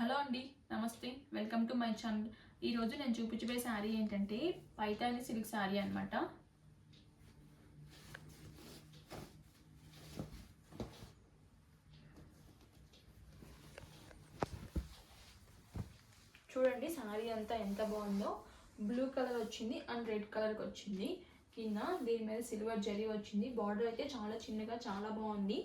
Hello అండి, నమస్తే. Welcome to my channel. ఈరోజు నేను చూపించబోయే శారీ ఏంటంటే పైతాని సిల్క్ శారీ అనమాట. చూడండి శారీ అంతా ఎంత బాగుందో. బ్లూ కలర్ వచ్చింది అండ్ రెడ్ కలర్కి వచ్చింది. కింద దీని మీద సిల్వర్ జరీ వచ్చింది. బార్డర్ అయితే చాలా చిన్నగా చాలా బాగుంది.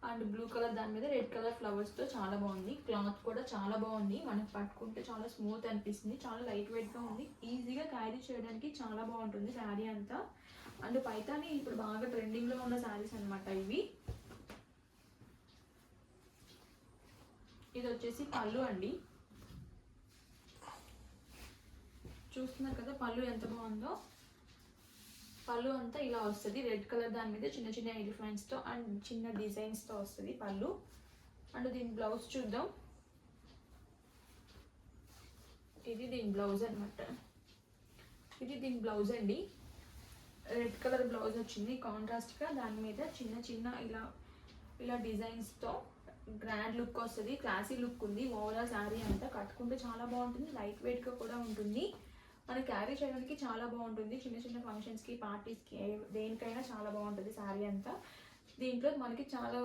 అండ్ బ్లూ కలర్ దాని మీద రెడ్ కలర్ ఫ్లవర్స్తో చాలా బాగుంది. క్లాత్ కూడా చాలా బాగుంది. మనకు పట్టుకుంటే చాలా స్మూత్ అనిపిస్తుంది. చాలా లైట్ వెయిట్గా ఉంది. ఈజీగా క్యారీ చేయడానికి చాలా బాగుంటుంది శారీ అంతా. అండ్ పైతాని ఇప్పుడు బాగా ట్రెండింగ్లో ఉన్న శారీస్ అనమాట ఇవి. ఇది వచ్చేసి పళ్ళు అండి. చూస్తున్నారు కదా పళ్ళు ఎంత బాగుందో. పళ్ళు అంతా ఇలా వస్తుంది. రెడ్ కలర్ దాని మీద చిన్న చిన్న ఎలిఫెంట్స్తో అండ్ చిన్న డిజైన్స్తో వస్తుంది పళ్ళు. అండ్ దీని బ్లౌజ్ చూద్దాం. ఇది దీని బ్లౌజ్ అనమాట. ఇది దీని బ్లౌజ్ అండి. రెడ్ కలర్ బ్లౌజ్ వచ్చింది కాంట్రాస్ట్గా. దాని మీద చిన్న చిన్న ఇలా డిజైన్స్తో గ్రాండ్ లుక్ వస్తుంది. క్లాసీ లుక్ ఉంది. ఓవరాల్ శారీ అంతా కట్టుకుంటే చాలా బాగుంటుంది. లైట్ వెయిట్గా కూడా ఉంటుంది. మనం క్యారీ చేయడానికి చాలా బాగుంటుంది. చిన్న చిన్న ఫంక్షన్స్కి, పార్టీస్కి, దేనికైనా చాలా బాగుంటుంది శారీ అంతా. దీంట్లో మనకి చాలా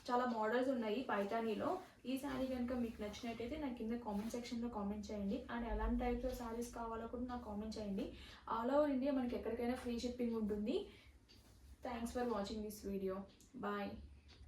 చాలా మోడల్స్ ఉన్నాయి పైతానీలో. ఈ శారీ కనుక మీకు నచ్చినట్టయితే నాకు కింద కామెంట్ సెక్షన్లో కామెంట్ చేయండి. అండ్ ఎలాంటి టైప్స్ ఆఫ్ శారీస్ కావాలో కూడా నాకు కామెంట్ చేయండి. ఆల్ ఓవర్ ఇండియా మనకి ఎక్కడికైనా ఫ్రీ షిప్పింగ్ ఉంటుంది. Thanks for watching this video. Bye.